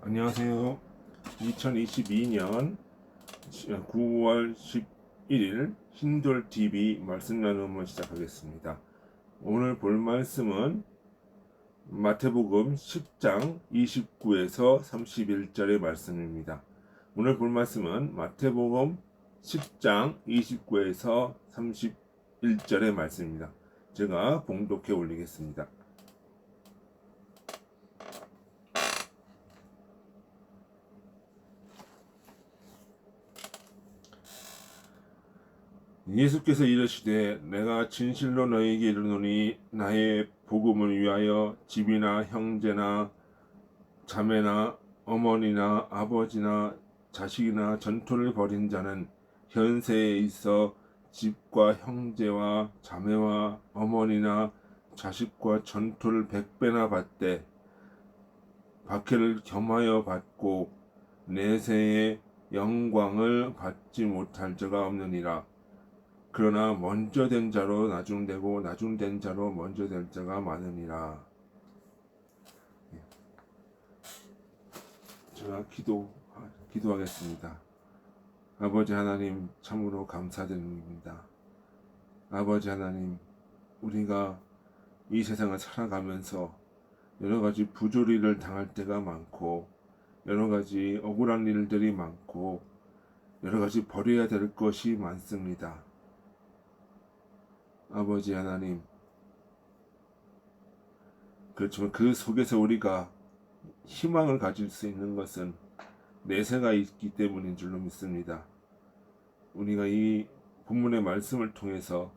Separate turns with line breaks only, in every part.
안녕하세요. 2022년 9월 11일 신돌TV 말씀 나눔을 시작하겠습니다. 오늘 볼 말씀은 마태복음 10장 29에서 31절의 말씀입니다. 오늘 볼 말씀은 마태복음 10장 29에서 31절의 말씀입니다. 제가 봉독해 올리겠습니다. 예수께서 이르시되 내가 진실로 너희에게 이르노니 나의 복음을 위하여 집이나 형제나 자매나 어머니나 아버지나 자식이나 전토를 벌인 자는 현세에 있어 집과 형제와 자매와 어머니나 자식과 전토를 100배나 받되 박해를 겸하여 받고 내세의 영광을 받지 못할 자가 없느니라. 그러나 먼저 된 자로 나중되고 나중된 자로 먼저 될 자가 많으니라. 제가 기도하겠습니다. 아버지 하나님, 참으로 감사드립니다. 아버지 하나님, 우리가 이 세상을 살아가면서 여러 가지 부조리를 당할 때가 많고 여러 가지 억울한 일들이 많고 여러 가지 버려야 될 것이 많습니다. 아버지 하나님, 그렇지만 그 속에서 우리가 희망을 가질 수 있는 것은 내세가 있기 때문인 줄로 믿습니다. 우리가 이 본문의 말씀을 통해서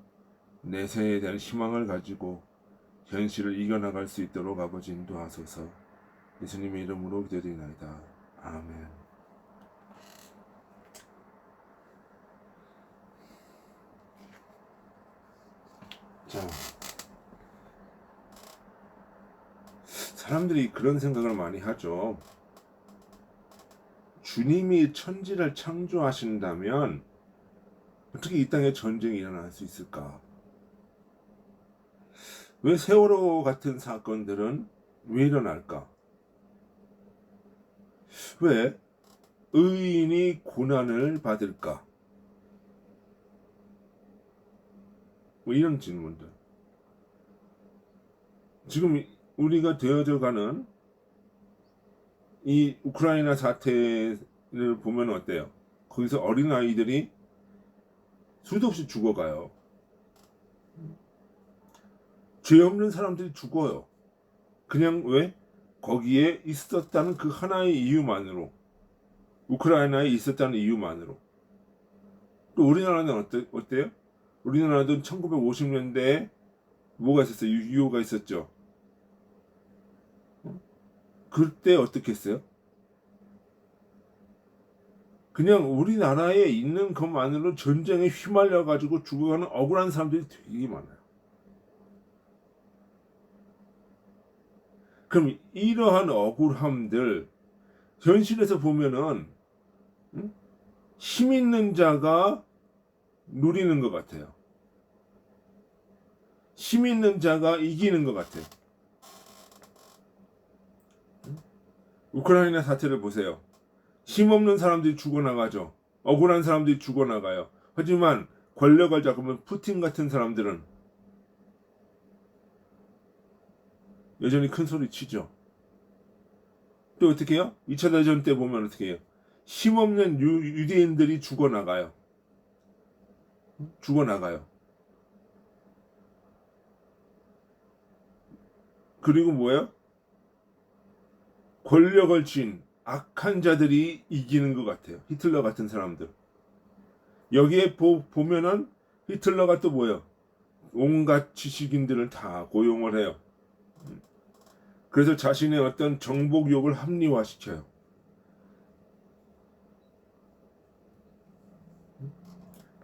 내세에 대한 희망을 가지고 현실을 이겨나갈 수 있도록 아버지 인도하소서. 예수님의 이름으로 기도드리나이다. 아멘. 자, 사람들이 그런 생각을 많이 하죠. 주님이 천지를 창조하신다면 어떻게 이 땅에 전쟁이 일어날 수 있을까? 왜 세월호 같은 사건들은 왜 일어날까? 왜 의인이 고난을 받을까? 뭐 이런 질문들. 지금 우리가 되어져 가는 이 우크라이나 사태를 보면 어때요? 거기서 어린아이들이 수도 없이 죽어가요. 죄 없는 사람들이 죽어요. 그냥 왜? 거기에 있었다는 그 하나의 이유만으로, 우크라이나에 있었다는 이유만으로. 또 우리나라는 어때요? 우리나라도 1950년대에 뭐가 있었어요? 6.25가 있었죠. 그때 어떻게 했어요? 그냥 우리나라에 있는 것만으로 전쟁에 휘말려 가지고 죽어가는 억울한 사람들이 되게 많아요. 그럼 이러한 억울함들 현실에서 보면은 힘 있는 자가 누리는 것 같아요. 힘 있는 자가 이기는 것 같아요. 우크라이나 사태를 보세요. 힘없는 사람들이 죽어나가죠. 억울한 사람들이 죽어나가요. 하지만 권력을 잡으면 푸틴 같은 사람들은 여전히 큰 소리 치죠. 또 어떻게 해요? 2차 대전 때 보면 어떻게 해요? 힘없는 유대인들이 죽어나가요. 죽어나가요. 그리고 뭐예요? 권력을 쥔 악한 자들이 이기는 것 같아요. 히틀러 같은 사람들. 여기에 보면은 히틀러가 또 뭐예요? 온갖 지식인들을 다 고용을 해요. 그래서 자신의 어떤 정복욕을 합리화시켜요.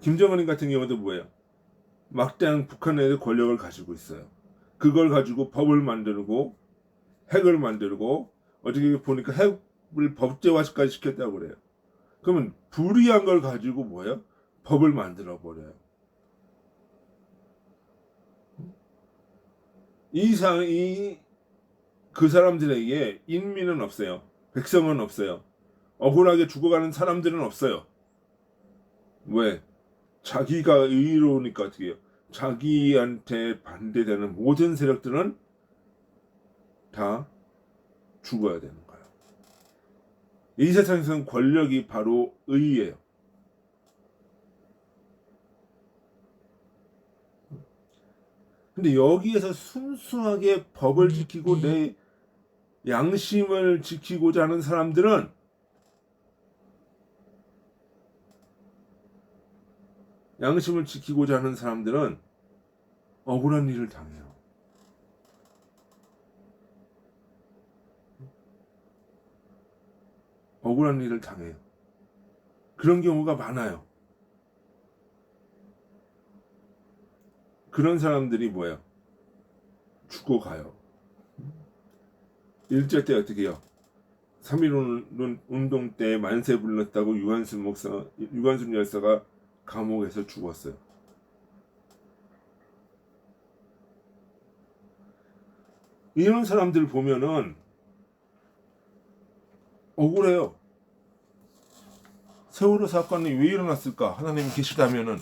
김정은 같은 경우도 뭐예요? 막대한 북한의 권력을 가지고 있어요. 그걸 가지고 법을 만들고 핵을 만들고 어떻게 보니까 핵을 법제화까지 시켰다고 그래요. 그러면 불이한 걸 가지고 뭐예요? 법을 만들어 버려요. 그 사람들에게 인민은 없어요. 백성은 없어요. 억울하게 죽어가는 사람들은 없어요. 왜? 자기가 의로우니까 어떻게 해요? 자기한테 반대되는 모든 세력들은 다 죽어야 되는 거예요. 이 세상에서는 권력이 바로 의예요. 근데 여기에서 순수하게 법을 지키고 내 양심을 지키고자 하는 사람들은 억울한 일을 당해요. 억울한 일을 당해요. 그런 경우가 많아요. 그런 사람들이 뭐예요? 죽어가요. 일제 때 어떻게 해요? 3.1 운동 때 만세 불렀다고 유관순 열사가 감옥에서 죽었어요. 이런 사람들 보면은 억울해요. 세월호 사건이 왜 일어났을까? 하나님이 계시다면은.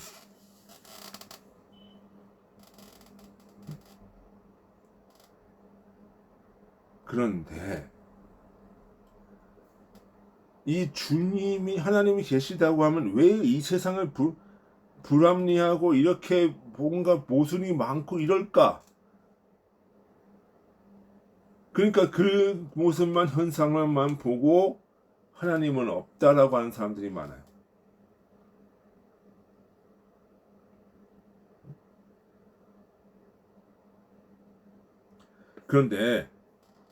그런데 이 주님이 하나님이 계시다고 하면 왜 이 세상을 불합리하고 이렇게 뭔가 모순이 많고 이럴까? 그러니까 그 모습만 현상만 보고 하나님은 없다라고 하는 사람들이 많아요. 그런데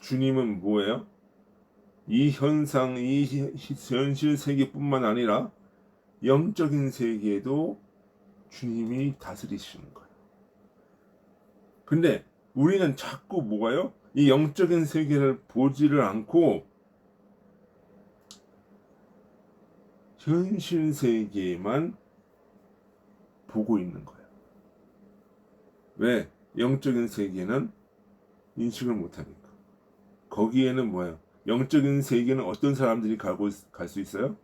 주님은 뭐예요? 이 현상, 이 현실 세계뿐만 아니라 영적인 세계에도 주님이 다스리시는 거예요. 근데 우리는 자꾸 뭐가요? 이 영적인 세계를 보지를 않고 현실 세계만 보고 있는 거예요. 왜? 영적인 세계는 인식을 못하니까. 거기에는 뭐예요? 영적인 세계는 어떤 사람들이 갈 수 있어요?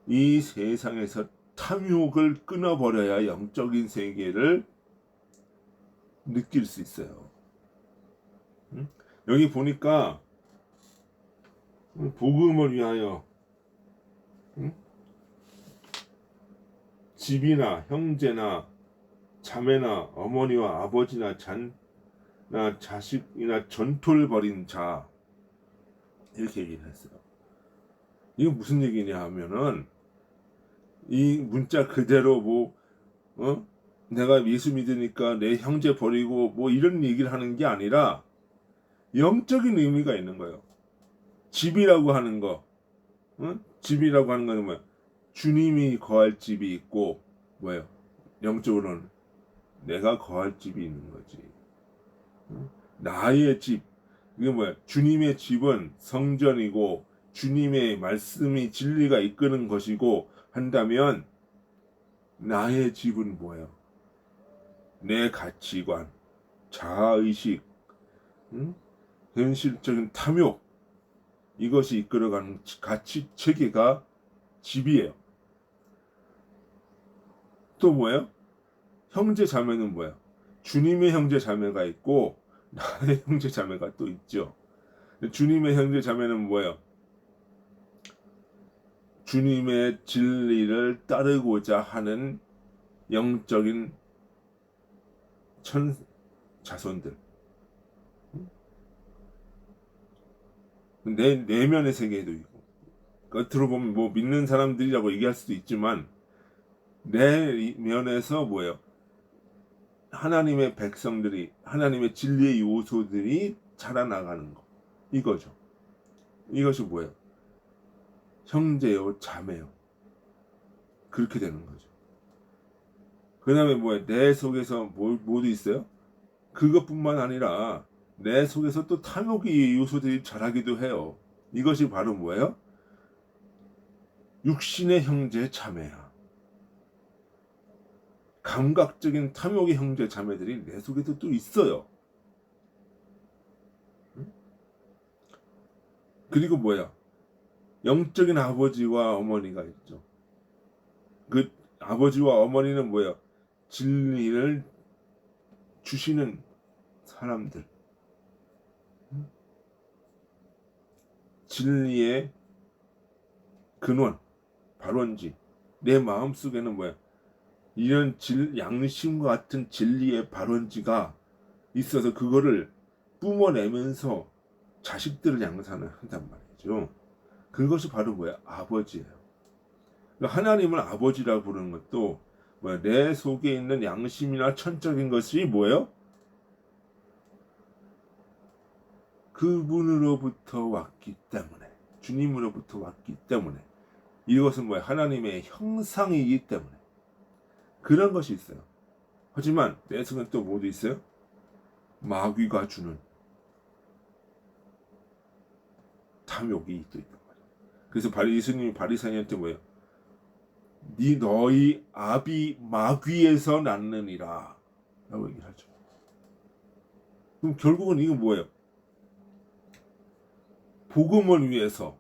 이 세상에서 탐욕을 끊어버려야 영적인 세계를 느낄 수 있어요. 응? 여기 보니까 복음을 위하여 응? 집이나 형제나 자매나 어머니와 아버지나 자식이나 전토를 벌인 자, 이렇게 얘기를 했어요. 이거 무슨 얘기냐 하면은 이 문자 그대로 내가 예수 믿으니까 내 형제 버리고 이런 얘기를 하는 게 아니라 영적인 의미가 있는 거예요. 집이라고 하는 거, 집이라고 하는 거는 뭐야? 주님이 거할 집이 있고 뭐예요? 영적으로는 내가 거할 집이 있는 거지. 나의 집, 이게 뭐야? 주님의 집은 성전이고 주님의 말씀이 진리가 이끄는 것이고 한다면 나의 집은 뭐예요? 내 가치관, 자아의식, 현실적인 탐욕, 이것이 이끌어가는 가치 체계가 집이에요. 또 뭐예요? 형제 자매는 뭐예요? 주님의 형제 자매가 있고 나의 형제 자매가 또 있죠. 주님의 형제 자매는 뭐예요? 주님의 진리를 따르고자 하는 영적인 자손들. 내면의 세계에도 있고, 겉으로 보면 믿는 사람들이라고 얘기할 수도 있지만 내면에서 뭐예요? 하나님의 백성들이, 하나님의 진리의 요소들이 자라나가는 거, 이거죠. 이것이 뭐예요? 형제요, 자매요. 그렇게 되는 거죠. 그 다음에 뭐예요? 내 속에서 뭐도 있어요? 그것뿐만 아니라 내 속에서 또 탐욕의 요소들이 자라기도 해요. 이것이 바로 뭐예요? 육신의 형제 자매야. 감각적인 탐욕의 형제 자매들이 내 속에도 또 있어요. 그리고 뭐야? 영적인 아버지와 어머니가 있죠. 그 아버지와 어머니는 뭐야? 진리를 주시는 사람들. 진리의 근원, 발원지. 내 마음속에는 뭐야? 이런 양심과 같은 진리의 발원지가 있어서 그거를 뿜어내면서 자식들을 양산을 한단 말이죠. 그것이 바로 뭐야? 아버지예요. 하나님을 아버지라고 부르는 것도 뭐야? 내 속에 있는 양심이나 천적인 것이 뭐예요? 그분으로부터 왔기 때문에, 주님으로부터 왔기 때문에, 이것은 뭐야? 하나님의 형상이기 때문에 그런 것이 있어요. 하지만 내 속은 또 뭐도 있어요? 마귀가 주는 탐욕이 또 있단 말이에요. 그래서 예수님이 바리새인한테 뭐예요? 너희 아비 마귀에서 났느니라 라고 얘기를 하죠. 그럼 결국은 이건 뭐예요? 복음을 위해서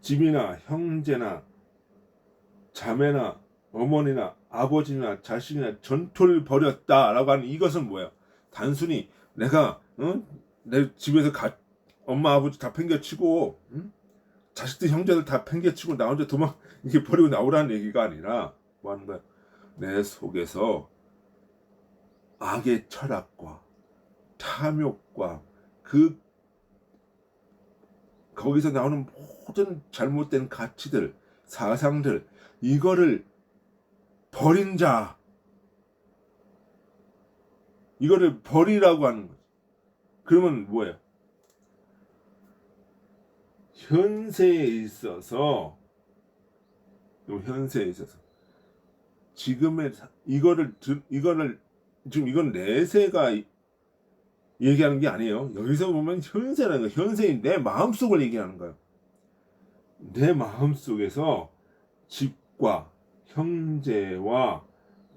집이나 형제나 자매나 어머니나 아버지나 자식이나 전토를 벌였다라고 하는 이것은 뭐예요? 단순히 내가 내 집에서 엄마 아버지 다 팽개치고 자식들 형제들 다 팽개치고 나 혼자 도망 이렇게 버리고 나오라는 얘기가 아니라 뭐 하는 거야? 내 속에서 악의 철학과 탐욕과 거기서 나오는 모든 잘못된 가치들, 사상들 이거를 버린 자, 이거를 버리라고 하는 거지. 그러면 뭐예요? 현세에 있어서 지금의 이거를 지금 이건 내세가 얘기하는 게 아니에요. 여기서 보면 현세라는 거, 현세인 내 마음속을 얘기하는 거예요. 내 마음속에서 집과 형제와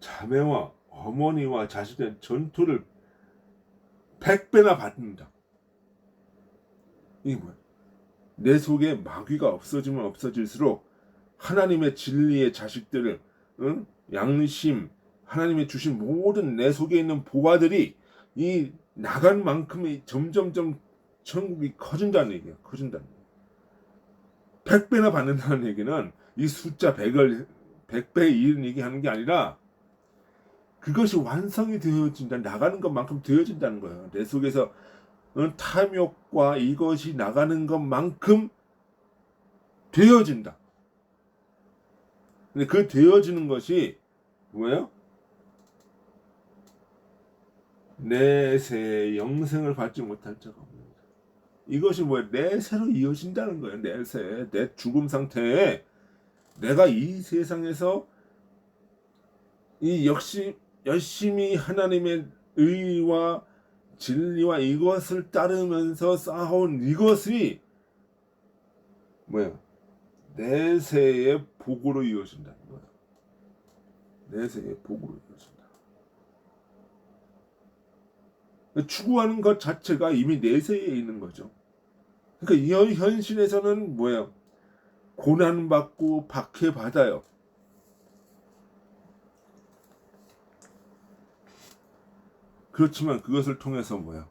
자매와 어머니와 자식의 전투를 100배나 받는다. 이게 뭐야? 내 속에 마귀가 없어지면 없어질수록 하나님의 진리의 자식들을 양심, 하나님의 주신 모든 내 속에 있는 보화들이 이 나간 만큼의 점점점 천국이 커진다는 얘기야. 커진다는 얘기야. 100배나 받는다는 얘기는 이 숫자 100배에 이른 얘기하는 게 아니라 그것이 완성이 되어진다. 나가는 것만큼 되어진다는 거예요. 내 속에서 탐욕과 이것이 나가는 것만큼 되어진다. 근데 그 되어지는 것이 뭐예요? 내세의 영생을 받지 못할 자가 없는다. 이것이 뭐예요? 내세로 이어진다는 거예요. 내세, 내 죽음 상태에 내가 이 세상에서 역시 열심히 하나님의 의와 진리와 이것을 따르면서 쌓아온 이것이 뭐예요? 내세의 복으로 이어진다는 거예요. 내세의 복으로 이어진다. 추구하는 것 자체가 이미 내세에 있는 거죠. 그러니까 이 현실에서는 뭐예요? 고난받고 박해받아요. 그렇지만 그것을 통해서 뭐야?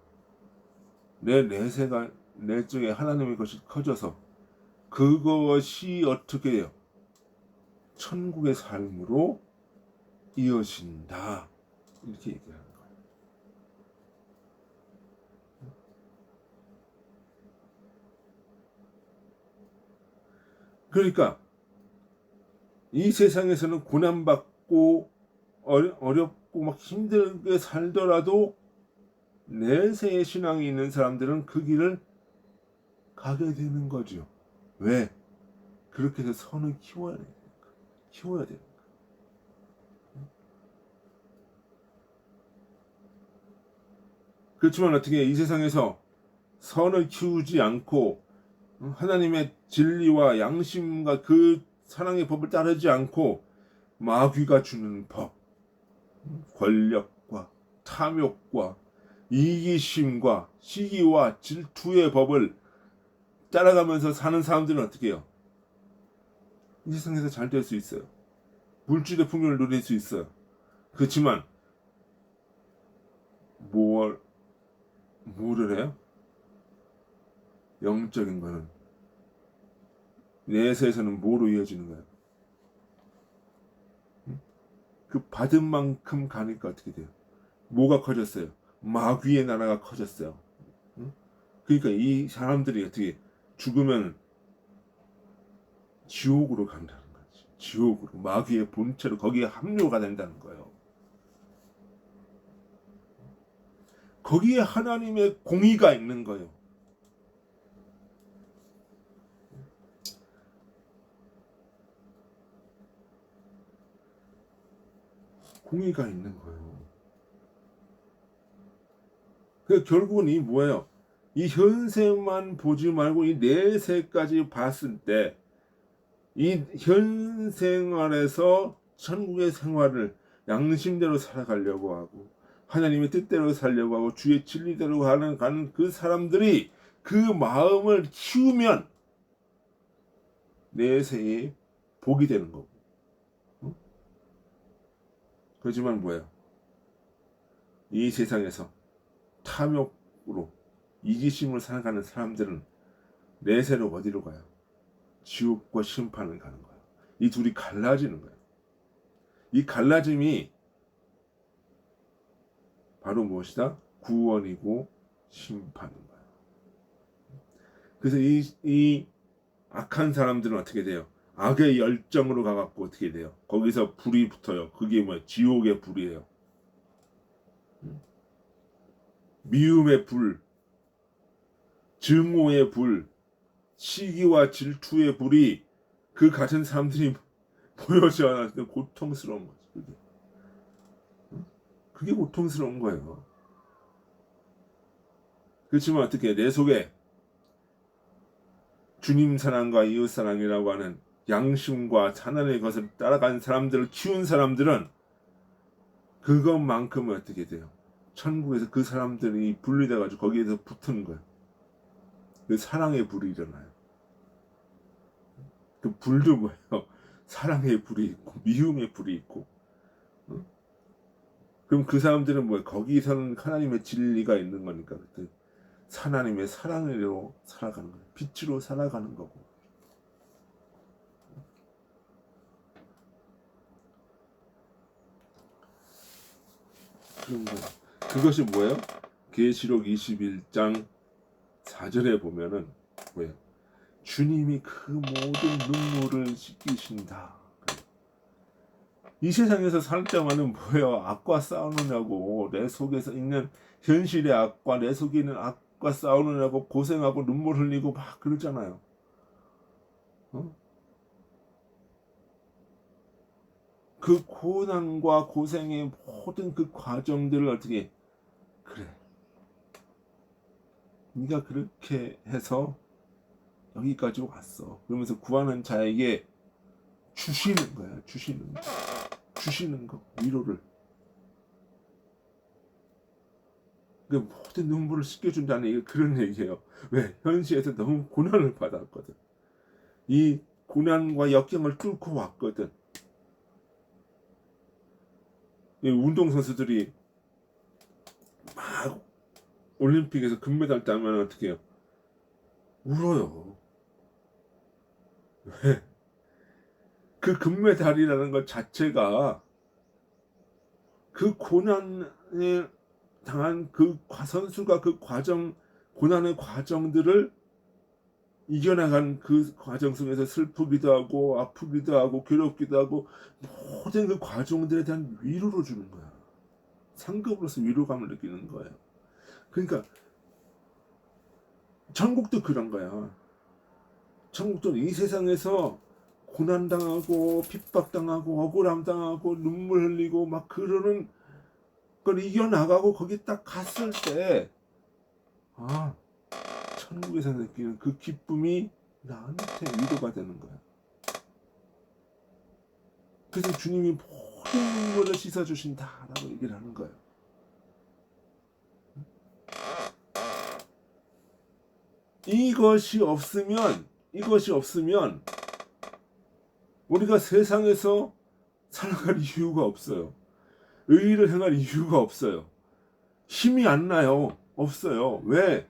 내 내세가 내 쪽에 하나님의 것이 커져서 그것이 어떻게 해요? 천국의 삶으로 이어진다. 이렇게 얘기하는 거예요. 그러니까 이 세상에서는 고난받고 어렵고 막 힘들게 살더라도 내세의 신앙이 있는 사람들은 그 길을 가게 되는 거죠. 왜? 그렇게 해서 선을 키워야 되니까. 키워야 되니까. 그렇지만 어떻게 이 세상에서 선을 키우지 않고 하나님의 진리와 양심과 그 사랑의 법을 따르지 않고 마귀가 주는 법, 권력과 탐욕과 이기심과 시기와 질투의 법을 따라가면서 사는 사람들은 어떻게 해요? 이 세상에서 잘 될 수 있어요. 물질의 풍요를 누릴 수 있어요. 그렇지만 뭐를 해요? 영적인 거는 내세에서는 뭐로 이어지는 거예요? 그 받은 만큼 가니까 어떻게 돼요? 뭐가 커졌어요? 마귀의 나라가 커졌어요. 그러니까 이 사람들이 어떻게 죽으면 지옥으로 간다는 거지. 지옥으로 마귀의 본체로 거기에 합류가 된다는 거예요. 거기에 하나님의 공의가 있는 거예요. 공의가 있는 거예요. 그 결국은 이 뭐예요? 이 현세만 보지 말고 이 내세까지 봤을 때 이 현 생활에서 천국의 생활을 양심대로 살아가려고 하고 하나님의 뜻대로 살려고 하고 주의 진리대로 가는 그 사람들이 그 마음을 키우면 내세에 복이 되는 거고. 어? 그렇지만 뭐예요? 이 세상에서 탐욕으로 이기심을 살아가는 사람들은 내세로 어디로 가요? 지옥과 심판을 가는 거예요. 이 둘이 갈라지는 거예요. 이 갈라짐이 바로 무엇이다? 구원이고 심판인 거예요. 그래서 이 악한 사람들은 어떻게 돼요? 악의 열정으로 가갖고 어떻게 돼요? 거기서 불이 붙어요. 그게 뭐야? 지옥의 불이에요. 미움의 불, 증오의 불, 시기와 질투의 불이 그 같은 사람들이 보여지 않았을 때 고통스러운 거지. 그게 고통스러운 거예요. 그렇지만 어떻게 내 속에 주님 사랑과 이웃 사랑이라고 하는 양심과 하나님의 것을 따라간 사람들을 키운 사람들은 그것만큼은 어떻게 돼요? 천국에서 그 사람들이 분리돼가지고 거기에서 붙은 거예요. 그 사랑의 불이 일어나요. 그 불도 뭐예요? 사랑의 불이 있고 미움의 불이 있고. 어? 그럼 그 사람들은 뭐예요? 거기서는 하나님의 진리가 있는 거니까 그때 하나님의 사랑으로 살아가는 거예요. 빛으로 살아가는 거고. 그런 거예요. 그것이 뭐예요? 계시록 21장 4절에 보면은 뭐예요? 주님이 그 모든 눈물을 씻기신다. 이 세상에서 살 때만은 뭐예요? 악과 싸우느냐고 내 속에서 있는 현실의 악과 내 속에 있는 악과 싸우느냐고 고생하고 눈물 흘리고 막 그러잖아요. 어? 그 고난과 고생의 모든 그 과정들을 어떻게 그래? 네가 그렇게 해서 여기까지 왔어. 그러면서 구하는 자에게 주시는 거야. 주시는 거 위로를. 그 모든 눈물을 씻겨준다는 얘기 그런 얘기예요. 왜? 현실에서 너무 고난을 받았거든. 이 고난과 역경을 뚫고 왔거든. 이 운동선수들이 막 올림픽에서 금메달 따면 어떻게 해요? 울어요. 왜? 그 금메달이라는 것 자체가 그 고난에 당한 그 선수가 그 과정, 고난의 과정들을 이겨나간 그 과정 속에서 슬프기도 하고 아프기도 하고 괴롭기도 하고 모든 그 과정들에 대한 위로를 주는 거야. 상급으로서 위로감을 느끼는 거예요. 그러니까 천국도 그런 거야. 천국도 이 세상에서 고난당하고 핍박당하고 억울함당하고 눈물 흘리고 막 그러는 걸 이겨나가고 거기 딱 갔을 때 아, 천국에서 느끼는 그 기쁨이 나한테 위로가 되는 거야. 그래서 주님이 모든 눈물을 씻어주신다라고 얘기를 하는 거예요. 이것이 없으면 우리가 세상에서 살아갈 이유가 없어요. 의의를 행할 이유가 없어요. 힘이 안 나요. 없어요. 왜?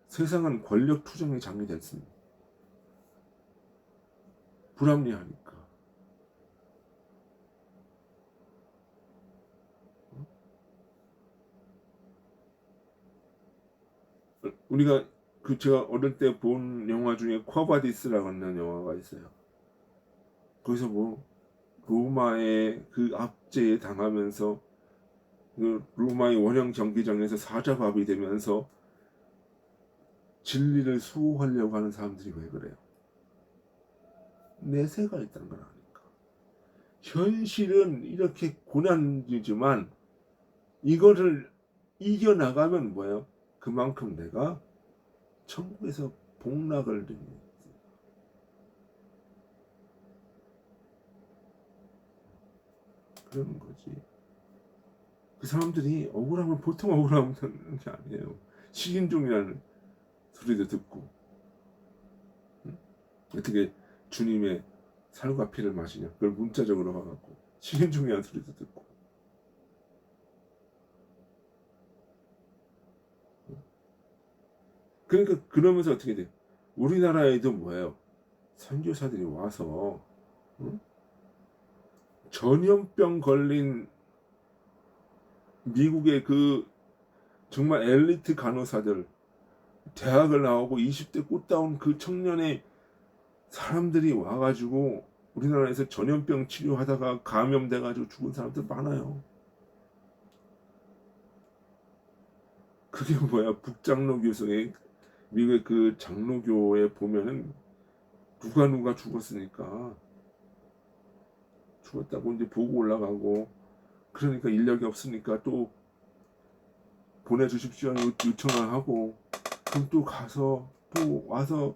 세상은 권력 투쟁의 장이 됐습니다. 불합리하니까. 우리가 제가 어릴 때 본 영화 중에 쿼바디스라고 하는 영화가 있어요. 거기서 뭐 로마의 그 압제에 당하면서 그 로마의 원형 경기장에서 사자밥이 되면서 진리를 수호하려고 하는 사람들이 왜 그래요? 내세가 있다는 걸 아니까. 현실은 이렇게 고난이지만 이거를 이겨나가면 뭐예요? 그만큼 내가 천국에서 복락을 드립니다. 그러는 거지. 그 사람들이 억울하면 보통 억울하면 되는 게 아니에요. 식인종이라는 소리도 듣고, 응? 어떻게 주님의 살과 피를 마시냐? 그걸 문자적으로 와갖고 식인종이라는 소리도 듣고. 그러니까 그러면서 어떻게 돼요? 우리나라에도 뭐예요? 선교사들이 와서, 응? 전염병 걸린 미국의 그 정말 엘리트 간호사들, 대학을 나오고 20대 꽃다운 그 청년의 사람들이 와가지고 우리나라에서 전염병 치료하다가 감염돼가지고 죽은 사람들 많아요. 그게 뭐야? 북장로 교수의 미국의 그 장로교에 보면은 누가 죽었으니까 죽었다고 이제 보고 올라가고, 그러니까 인력이 없으니까 또 보내주십시오 요청을 하고, 그럼 또 가서 또 와서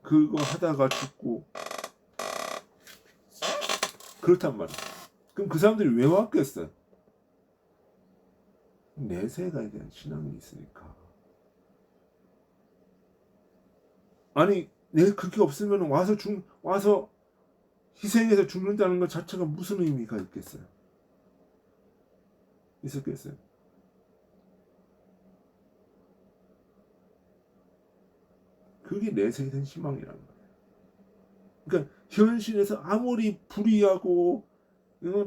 그거 하다가 죽고 그렇단 말이야. 그럼 그 사람들이 왜 왔겠어요? 내세에 대한 신앙이 있으니까. 아니 내가 그렇게 없으면 와서 희생해서 죽는다는 것 자체가 무슨 의미가 있겠어요? 있었겠어요? 그게 내세에 대한 희망이라는 거예요. 그러니까 현실에서 아무리 불의하고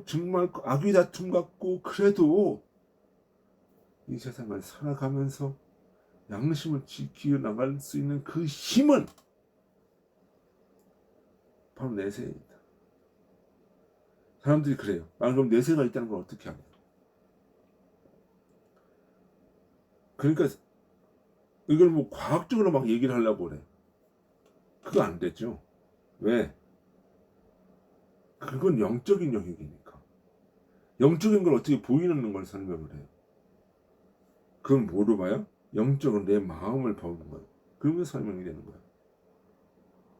정말 악의 다툼 같고 그래도 이 세상을 살아가면서 양심을 지키어 나갈 수 있는 그 힘은 바로 내세에 있다. 사람들이 그래요. 그럼 내세가 있다는 걸 어떻게 하냐? 그러니까 이걸 뭐 과학적으로 막 얘기를 하려고 그래. 그거 안 되죠. 왜? 그건 영적인 영역이니까. 영적인 걸 어떻게 보이는 걸 설명을 해요. 그건 뭐로 봐요? 영적으로 내 마음을 보는 거예요. 그러면 설명이 되는 거예요.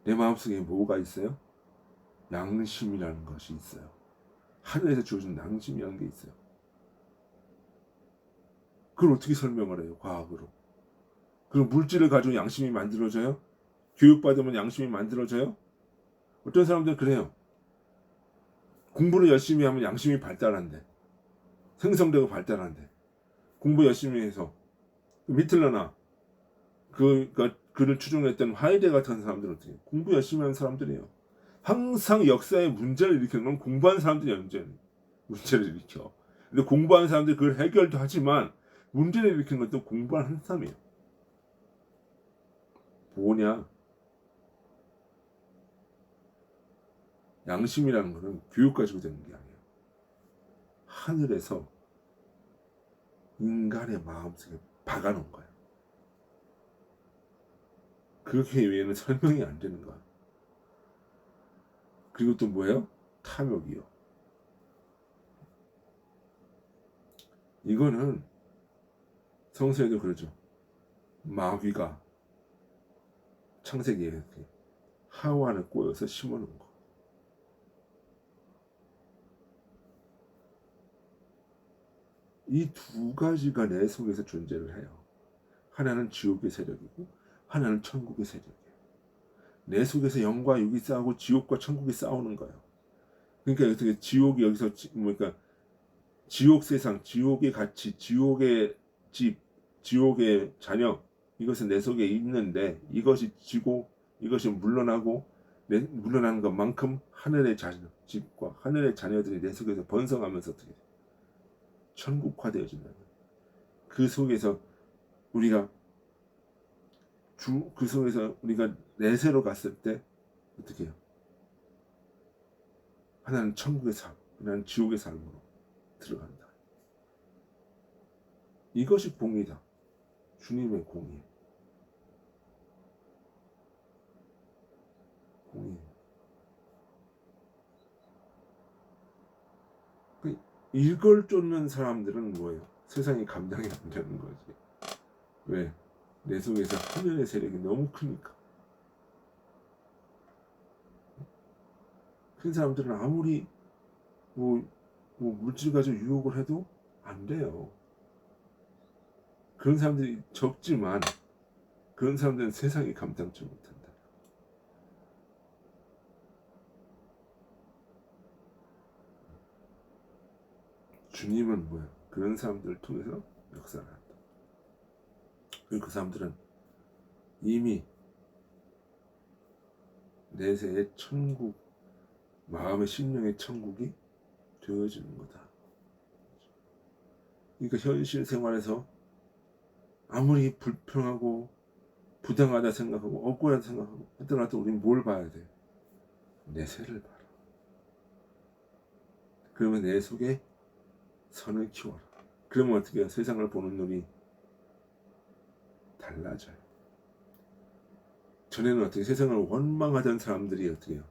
내 마음속에 뭐가 있어요? 양심이라는 것이 있어요. 하늘에서 주어진 양심이라는 게 있어요. 그걸 어떻게 설명을 해요? 과학으로. 그럼 물질을 가지고 양심이 만들어져요? 교육받으면 양심이 만들어져요? 어떤 사람들은 그래요. 공부를 열심히 하면 양심이 발달한대. 생성되고 발달한대. 공부 열심히 해서. 미틀러나 그러니까 그를 추종했던 하이데 같은 사람들은 어떻게 해요? 공부 열심히 하는 사람들이에요. 항상 역사에 문제를 일으키는 건 공부하는 사람들이 문제를 일으켜. 근데 공부하는 사람들이 그걸 해결도 하지만 문제를 일으키는 것도 공부하는 사람이에요. 뭐냐? 양심이라는 것은 교육 가지고 되는 게 아니에요. 하늘에서 인간의 마음속에 박아놓은 거예요. 그렇게 외에는 설명이 안 되는 거야. 그리고 또 뭐예요? 탐욕이요. 이거는 성서에도 그러죠. 마귀가 창세기에 하와를 꼬여서 심어놓은 거. 이 두 가지가 내 속에서 존재를 해요. 하나는 지옥의 세력이고 하나는 천국의 세력이에요. 내 속에서 영과 육이 싸우고 지옥과 천국이 싸우는 거예요. 그러니까 어떻게 지옥이 여기서 그러니까 지옥 세상, 지옥의 가치, 지옥의 집, 지옥의 자녀, 이것은 내 속에 있는데 이것이 지고 이것이 물러나고 물러나는 것만큼 하늘의 집과 하늘의 자녀들이 내 속에서 번성하면서 어떻게 천국화되어진다는 거예요. 그 속에서 우리가 그 속에서 우리가 내세로 갔을 때 어떻게 해요? 하나는 천국의 삶, 하나는 지옥의 삶으로 들어간다. 이것이 공이다. 주님의 공이에요. 공이에요. 이걸 쫓는 사람들은 뭐예요? 세상이 감당이 안 되는 거지. 왜? 내 속에서 하늘의 세력이 너무 크니까. 큰 사람들은 아무리 뭐 물질 가지고 유혹을 해도 안 돼요. 그런 사람들이 적지만 그런 사람들은 세상이 감당치 못한다. 주님은 뭐야? 그런 사람들을 통해서 역사를 한다. 그리고 그 사람들은 이미 내세의 천국, 마음의 심령의 천국이 되어지는 거다. 그러니까 현실 생활에서 아무리 불평하고 부당하다 생각하고 억울하다 생각하고 하더라도 우리는 뭘 봐야 돼? 내세를 봐라. 그러면 내 속에 선을 키워라. 그러면 어떻게 해요? 세상을 보는 눈이 달라져요. 전에는 어떻게 세상을 원망하던 사람들이 어떻게 해요?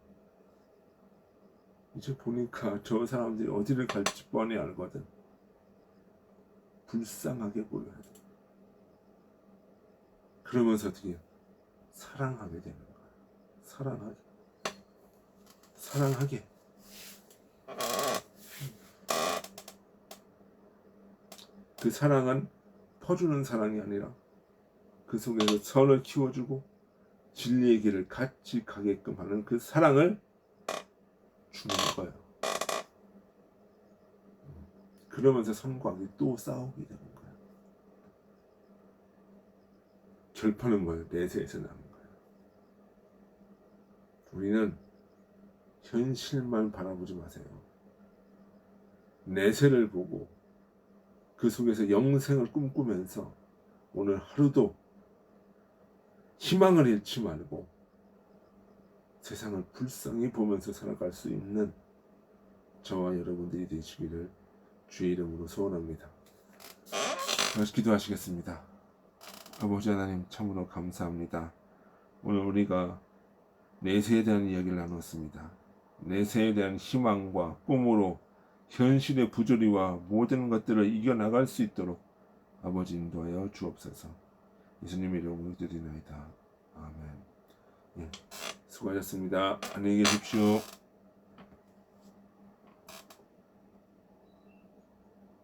이제 보니까 저 사람들이 어디를 갈지 뻔히 알거든. 불쌍하게 보여야 돼. 그러면서 어떻게 해요? 사랑하게 되는 거야. 사랑하게. 그 사랑은 퍼주는 사랑이 아니라 그 속에서 선을 키워주고 진리의 길을 같이 가게끔 하는 그 사랑을 주는 거예요. 그러면서 선과 악이 또 싸우게 되는 거예요. 결판은 뭐예요? 내세에서 나는 거예요. 우리는 현실만 바라보지 마세요. 내세를 보고 그 속에서 영생을 꿈꾸면서 오늘 하루도 희망을 잃지 말고 세상을 불쌍히 보면서 살아갈 수 있는 저와 여러분들이 되시기를 주의 이름으로 소원합니다. 기도하시겠습니다. 아버지 하나님 참으로 감사합니다. 오늘 우리가 내세에 대한 이야기를 나눴습니다. 내세에 대한 희망과 꿈으로 현실의 부조리와 모든 것들을 이겨나갈 수 있도록 아버지 인도하여 주옵소서. 예수님의 이름으로 기도드리나이다. 아멘. 수고하셨습니다. 안녕히 계십시오.